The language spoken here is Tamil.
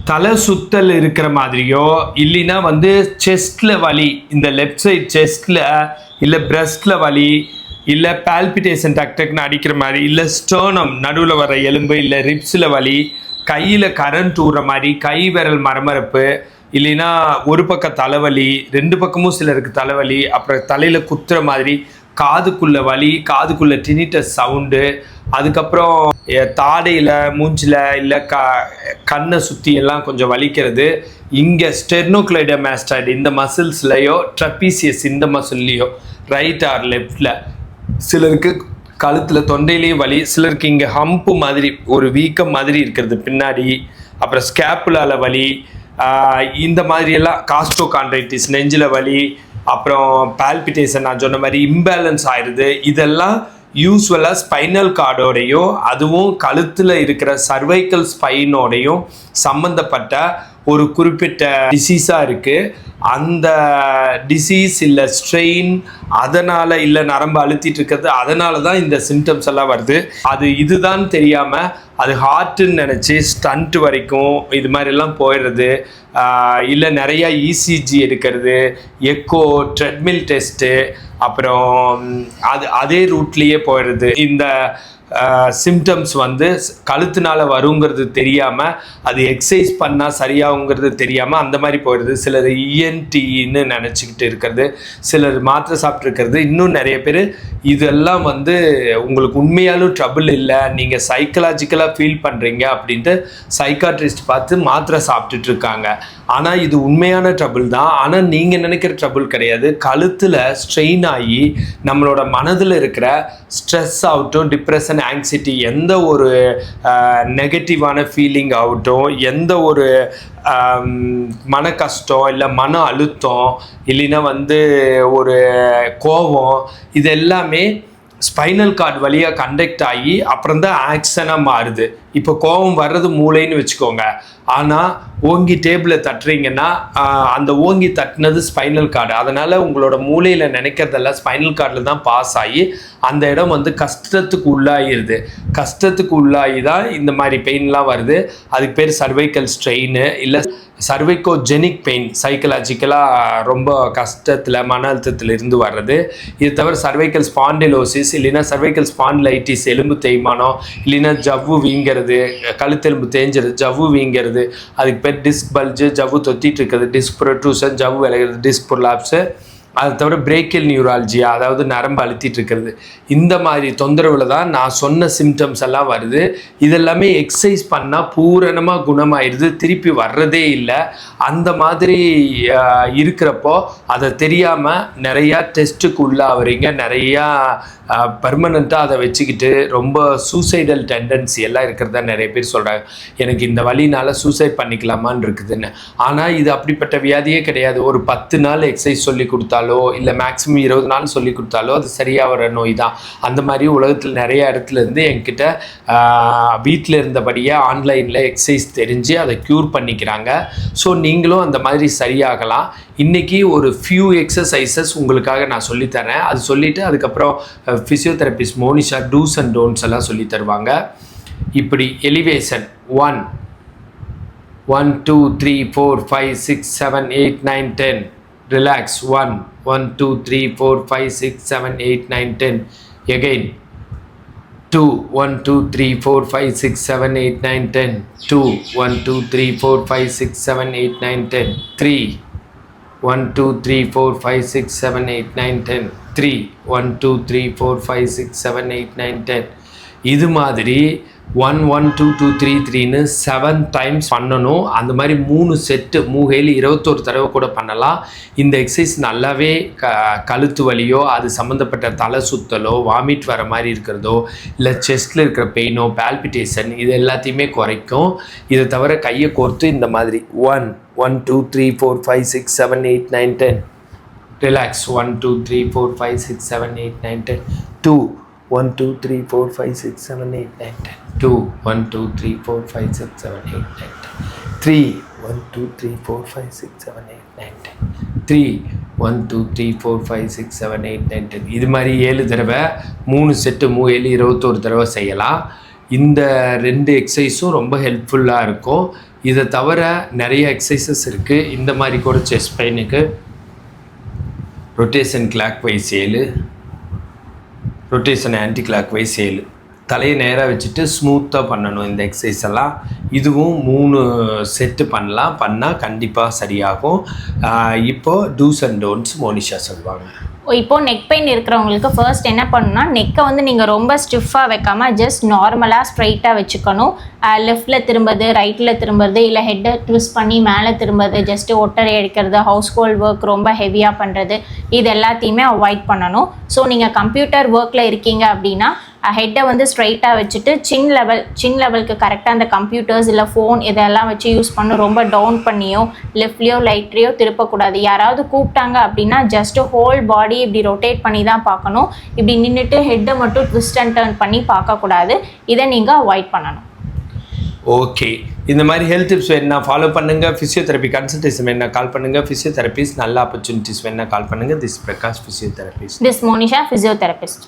தலை சுத்தல் இருக்கிற மாதிரியோ இல்லைன்னா வந்து செஸ்ட்டில் வலி, இந்த லெஃப்ட் சைட் செஸ்ட்டில் இல்லை பிரஸ்ட்டில் வலி, இல்லை பால்பிட்டேஷன் டக்குன்னு அடிக்கிற மாதிரி, இல்லை ஸ்டர்னம் நடுவில் வர எலும்பு, இல்லை ரிப்ஸில் வலி, கையில் கரண்ட் ஊற மாதிரி, கை விரல் மரமரப்பு, இல்லைன்னா ஒரு பக்கம் தலைவலி, ரெண்டு பக்கமும் சிலருக்கு தலைவலி, அப்புறம் தலையில் குத்துற மாதிரி, காதுக்குள்ளே வலி, காதுக்குள்ளே டினிட்டஸ் சவுண்டு, அதுக்கப்புறம் தாடையில் மூஞ்சில் இல்லை கண்ணை சுற்றி எல்லாம் கொஞ்சம் வலிக்கிறது, இங்கே ஸ்டெர்னோக்ளைடோமாஸ்டாய்டு இந்த மசில்ஸ்லையோ ட்ரப்பீசியஸ் இந்த மசில்லையோ ரைட் ஆர் லெஃப்டில், சிலருக்கு கழுத்தில் தொண்டையிலையும் வலி, சிலருக்கு இங்கே ஹம்பு மாதிரி ஒரு வீக்கம் மாதிரி இருக்கிறது பின்னாடி, அப்புறம் ஸ்கேப்புலால வலி, இந்த மாதிரியெல்லாம் காஸ்ட்ரோகாண்ட்ரைட்டிஸ் நெஞ்சில் வலி, அப்புறம் பால்பிட்டேஷன் நான் சொன்ன மாதிரி இம்பேலன்ஸ் ஆயிடுது. இதெல்லாம் யூஸ்வலாக ஸ்பைனல் கார்டோடையும் அதுவும் கழுத்தில் இருக்கிற சர்வைக்கல் ஸ்பைனோடையும் சம்மந்தப்பட்ட ஒரு குறிப்பிட்ட டிசீஸாக இருக்குது. அந்த டிசீஸ் இல்லை ஸ்ட்ரெயின் அதனால் இல்லை நரம்பு அழுத்திட்டு இருக்கிறது, அதனால தான் இந்த சிம்டம்ஸ் எல்லாம் வருது. அது இதுதான் தெரியாமல் அது ஹார்ட்டுன்னு நினச்சி ஸ்டண்ட் வரைக்கும் இது மாதிரிலாம் போயிடுறது, இல்லை நிறையா இசிஜி எடுக்கிறது, எக்கோ, ட்ரெட்மில் டெஸ்ட்டு, அப்புறம் அதே ரூட்லேயே போயிடுறது. இந்த சிம்டம்ஸ் வந்து கழுத்துனால வருங்கிறது தெரியாமல், அது எக்ஸசைஸ் பண்ணால் சரியாகுங்கிறது தெரியாமல் அந்த மாதிரி போயிடுது. சிலர் இஎன்டின்னு நினச்சிக்கிட்டு இருக்கிறது, சிலர் மாத்திரை சாப்பிட்ருக்கிறது, இன்னும் நிறைய பேர் இதெல்லாம் வந்து உங்களுக்கு உண்மையாலும் ட்ரபிள் இல்லை, நீங்கள் சைக்கலாஜிக்கலாக ஃபீல் பண்ணுறீங்க அப்படின்ட்டு சைக்காட்ரிஸ்ட் பார்த்து மாத்திரை சாப்பிட்டுட்டு இருக்காங்க. ஆனால் இது உண்மையான ட்ரபிள் தான். ஆனால் நீங்கள் நினைக்கிற ட்ரபிள் கிடையாது. கழுத்தில் ஸ்ட்ரெயின் ஆகி நம்மளோட மனதில் இருக்கிற ஸ்ட்ரெஸ் ஆகட்டும், டிப்ரெஷன், ஆங்ஸைட்டி, எந்த ஒரு நெகட்டிவான ஃபீலிங் ஆகட்டும், எந்த ஒரு மன கஷ்டம் இல்லை மன அழுத்தம் இல்லைன்னா வந்து ஒரு கோபம், இது எல்லாமே ஸ்பைனல் கார்டு வழியாக கண்டக்ட் ஆகி அப்புறம் தான் ஆக்ஷனாக மாறுது. இப்போ கோபம் வர்றது மூளைன்னு வச்சுக்கோங்க, ஆனால் ஓங்கி டேபிளில் தட்டுறீங்கன்னா அந்த ஓங்கி தட்டினது ஸ்பைனல் கார்டு, அதனால் உங்களோட மூளையில் நினைக்கிறதெல்லாம் ஸ்பைனல் கார்டில் தான் பாஸ் ஆகி அந்த இடம் வந்து கஷ்டத்துக்கு உள்ளாகிடுது. கஷ்டத்துக்கு உள்ளாகி தான் இந்த மாதிரி பெயின்லாம் வருது. அதுக்கு பேர் சர்வைக்கல் ஸ்ட்ரெயின் இல்லை சர்வைக்கோஜெனிக் பெயின், சைக்கலாஜிக்கலாக ரொம்ப கஷ்டத்தில் மன அழுத்தத்தில் இருந்து வர்றது. இது தவிர சர்வைக்கல் ஸ்பாண்டிலோசிஸ் இல்லைன்னா சர்வைக்கல் ஸ்பாண்டிலைட்டிஸ், எலும்பு தேய்மானம் இல்லைன்னா ஜவ்வு வீங்கிறது, கழுத்தெலும்பு தேஞ்சிருது, ஜவ்வு வீங்கிறது, அதுக்கு பேர் டிஸ்க் பல்ஜு, ஜவ்வு தொத்திட்டு இருக்கிறது, டிஸ்க் ப்ரொட்ரூஷன், ஜவ்வு விளைகிறது, டிஸ்க் ப்ரொலாப்ஸு. அது தவிர பிரேக்கியல் நியூராலஜியா, அதாவது நரம்பு அழுத்திட்டு இருக்கிறது. இந்த மாதிரி தொந்தரவில் தான் நான் சொன்ன சிம்டம்ஸ் எல்லாம் வருது. இதெல்லாமே எக்ஸசைஸ் பண்ணால் பூரணமாக குணமாயிடுது, திருப்பி வர்றதே இல்லை. அந்த மாதிரி இருக்கிறப்போ அதை தெரியாமல் நிறையா டெஸ்ட்டுக்கு உள்ளாகிறீங்க, நிறையா பர்மனெண்ட்டாக அதை வச்சுக்கிட்டு ரொம்ப சூசைடல் டெண்டன்சி எல்லாம் இருக்கிறதா நிறைய பேர் சொல்கிறாங்க. எனக்கு இந்த வழினால் சூசைட் பண்ணிக்கலாமான்னு இருக்குதுன்னு. ஆனால் இது அப்படிப்பட்ட வியாதியே கிடையாது. ஒரு 10 நாள் எக்ஸசைஸ் சொல்லி கொடுத்தாலோ இல்லை மேக்ஸிமம் 20 நாள் சொல்லி கொடுத்தாலோ அது சரியாக வர நோய் தான். அந்த மாதிரி உலகத்தில் நிறைய இடத்துல இருந்து என்கிட்ட வீட்டில் இருந்தபடியே ஆன்லைனில் எக்ஸசைஸ் தெரிஞ்சு அதை க்யூர் பண்ணிக்கிறாங்க. ஸோ நீங்களும் அந்த மாதிரி சரியாகலாம். இன்றைக்கி ஒரு ஃபியூ எக்ஸசைசஸ் உங்களுக்காக நான் சொல்லித்தரேன். அது சொல்லிவிட்டு அதுக்கப்புறம் physiotherapist Monisha do's and don'ts எல்லாம் சொல்லி தருவாங்க. இப்படி எலிவேஷன் 1 1 2 3 4 5 6 7 8 9 10. Relax 1 1 2 3 4 5 6 7 8 9 10. Again 2 1 2 3 4 5 6 7 8 9 10. 2 1 2 3 4 5 6 7 8 9 10. 3 1 2 3 4 5 6 7 8 9 10. 3 1 2 3 4 5 6 7 8 9 10. இது மாதிரி 1 1 2 2 3 3ன்னு 7 டைம்ஸ் பண்ணணும். அந்த மாதிரி 3 செட்டு மூகையில் 21 தடவை கூட பண்ணலாம். இந்த எக்ஸசைஸ் நல்லாவே கழுத்து வலியோ அது சம்மந்தப்பட்ட தலை சுத்தலோ வாமிட் வர மாதிரி இருக்கிறதோ இல்லை செஸ்ட்டில் இருக்கிற பெயினோ பால்பிட்டேஷன் இது எல்லாத்தையுமே குறைக்கும். இதை தவிர கையை கோர்த்து இந்த மாதிரி 1 1 2 3 4 5 6 7 8 9 10. ரிலாக்ஸ் 1 2 3 4 5 6 7 8 9 10. 2 1 2 3 4 5 6 7 8 9 10. 2 1 2 3 4 5 6 7 8 9 10. 3 1 2 3 4 5 6 7 8 9 10. 3 1 2 3 4 5 6 7 8 9 10. இது மாதிரி 7 தடவை 3 செட்டு 7 21 தடவை செய்யலாம். இந்த 2 எக்ஸசைஸும் ரொம்ப ஹெல்ப்ஃபுல்லாக இருக்கும். இதை தவிர நிறைய எக்ஸசைசஸ் இருக்குது. இந்த மாதிரி கூட செஸ்ட் பெயினுக்கு rotation clockwise 7, rotation anti clockwise 7. தலையை நேராக வச்சுட்டு ஸ்மூத்தாக பண்ணணும் இந்த எக்ஸசைஸ் எல்லாம். இதுவும் 3 செட்டு பண்ணால் கண்டிப்பாக சரியாகும். இப்போது டூஸ் அண்ட் டோன்ட்ஸ் மோனிஷா சொல்லுவாங்க. இப்போது நெக் பெயின் இருக்கிறவங்களுக்கு ஃபர்ஸ்ட் என்ன பண்ணணும்னா, நெக்கை வந்து நீங்கள் ரொம்ப ஸ்டிஃபாக வைக்காமல் ஜஸ்ட் நார்மலாக ஸ்ட்ரைட்டாக வச்சுக்கணும். லெஃப்ட்டில் திரும்புறது, ரைட்டில் திரும்புறது, இல்லை ஹெட்டை ட்விஸ்ட் பண்ணி மேலே திரும்புறது, ஜஸ்ட்டு ஒட்டரை அடிக்கிறது, ஹவுஸ் ஹோல்ட் ஒர்க் ரொம்ப ஹெவியாக பண்ணுறது, இது எல்லாத்தையுமே அவாய்ட் பண்ணணும். ஸோ நீங்கள் கம்ப்யூட்டர் ஒர்க்கில் இருக்கீங்க அப்படின்னா ஹெட்டை வந்து ஸ்ட்ரைட்டாக வச்சுட்டு சின் லெவலுக்கு கரெக்டாக அந்த கம்ப்யூட்டர்ஸ் இல்லை ஃபோன் இதெல்லாம் வச்சு யூஸ் பண்ணணும். ரொம்ப டவுன் பண்ணியோ லெஃப்ட்லேயோ ரைட்லேயோ திருப்பக்கூடாது. யாராவது கூப்பிட்டாங்க அப்படின்னா ஜஸ்ட்டு ஹோல் பாடி இப்படி ரொட்டேட் பண்ணி தான் பார்க்கணும். இப்படி நின்றுட்டு ஹெட்டை மட்டும் ட்விஸ்ட் அண்ட் டர்ன் பண்ணி பார்க்கக்கூடாது. இதை நீங்கள் அவாய்ட் பண்ணணும். ஓகே, இந்த மாதிரி ஹெல்த் டிப்ஸ் வேணா ஃபாலோ பண்ணுங்கள். ஃபிசியோதெரப்பி கன்சல்டேஷன் வேணா கால் பண்ணுங்கள். ஃபிசியோதெரபிஸ்ட் நல்ல ஆப்பர்ச்சுனிட்டிஸ் வேணா கால் பண்ணுங்கள். This Prakash physiotherapist. This Monisha physiotherapist.